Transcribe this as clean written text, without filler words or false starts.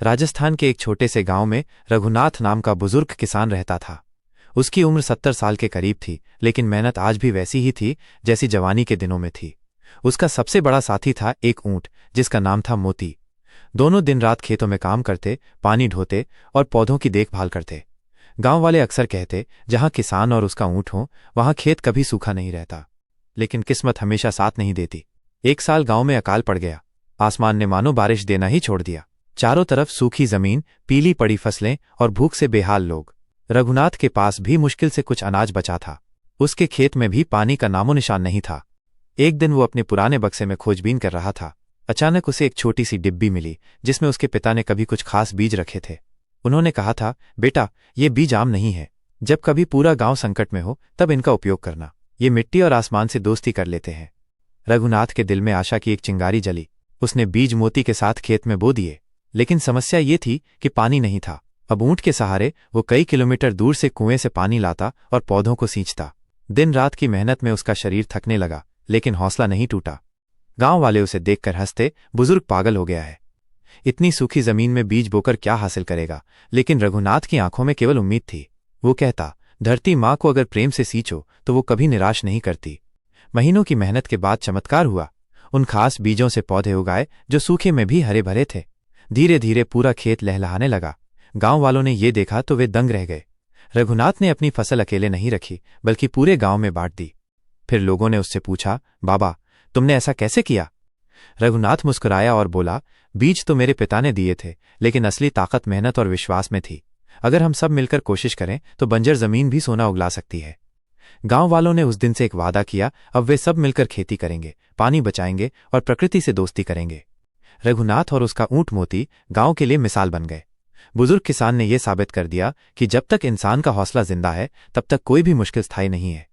राजस्थान के एक छोटे से गांव में रघुनाथ नाम का बुजुर्ग किसान रहता था। उसकी उम्र 70 साल के करीब थी, लेकिन मेहनत आज भी वैसी ही थी जैसी जवानी के दिनों में थी। उसका सबसे बड़ा साथी था एक ऊंट, जिसका नाम था मोती। दोनों दिन रात खेतों में काम करते, पानी ढोते और पौधों की देखभाल करते। गांव वाले अक्सर कहते, जहां किसान और उसका ऊंट हो वहां खेत कभी सूखा नहीं रहता। लेकिन किस्मत हमेशा साथ नहीं देती। एक साल गांव में अकाल पड़ गया। आसमान ने मानो बारिश देना ही छोड़ दिया। चारों तरफ सूखी जमीन, पीली पड़ी फसलें और भूख से बेहाल लोग। रघुनाथ के पास भी मुश्किल से कुछ अनाज बचा था। उसके खेत में भी पानी का नामो निशान नहीं था। एक दिन वो अपने पुराने बक्से में खोजबीन कर रहा था। अचानक उसे एक छोटी सी डिब्बी मिली, जिसमें उसके पिता ने कभी कुछ खास बीज रखे थे। उन्होंने कहा था, बेटा, ये बीज आम नहीं है। जब कभी पूरा गांव संकट में हो तब इनका उपयोग करना। ये मिट्टी और आसमान से दोस्ती कर लेते हैं। रघुनाथ के दिल में आशा की एक चिंगारी जली। उसने बीज मोती के साथ खेत में बो दिए। लेकिन समस्या ये थी कि पानी नहीं था। अब ऊंट के सहारे वो कई किलोमीटर दूर से कुएं से पानी लाता और पौधों को सींचता। दिन रात की मेहनत में उसका शरीर थकने लगा, लेकिन हौसला नहीं टूटा। गांव वाले उसे देखकर हंसते, बुजुर्ग पागल हो गया है। इतनी सूखी जमीन में बीज बोकर क्या हासिल करेगा। लेकिन रघुनाथ की आंखों में केवल उम्मीद थी। वो कहता, धरती माँ को अगर प्रेम से सींचो तो वो कभी निराश नहीं करती। महीनों की मेहनत के बाद चमत्कार हुआ। उन खास बीजों से पौधे उगाए जो सूखे में भी हरे भरे थे। धीरे धीरे पूरा खेत लहलहाने लगा। गांव वालों ने ये देखा तो वे दंग रह गए। रघुनाथ ने अपनी फसल अकेले नहीं रखी, बल्कि पूरे गांव में बांट दी। फिर लोगों ने उससे पूछा, बाबा, तुमने ऐसा कैसे किया? रघुनाथ मुस्कुराया और बोला, बीज तो मेरे पिता ने दिए थे, लेकिन असली ताकत मेहनत और विश्वास में थी। अगर हम सब मिलकर कोशिश करें तो बंजर जमीन भी सोना उगला सकती है। गांव वालों ने उस दिन से एक वादा किया, अब वे सब मिलकर खेती करेंगे, पानी बचाएंगे और प्रकृति से दोस्ती करेंगे। रघुनाथ और उसका ऊंट मोती गांव के लिए मिसाल बन गए। बुजुर्ग किसान ने यह साबित कर दिया कि जब तक इंसान का हौसला जिंदा है तब तक कोई भी मुश्किल स्थायी नहीं है।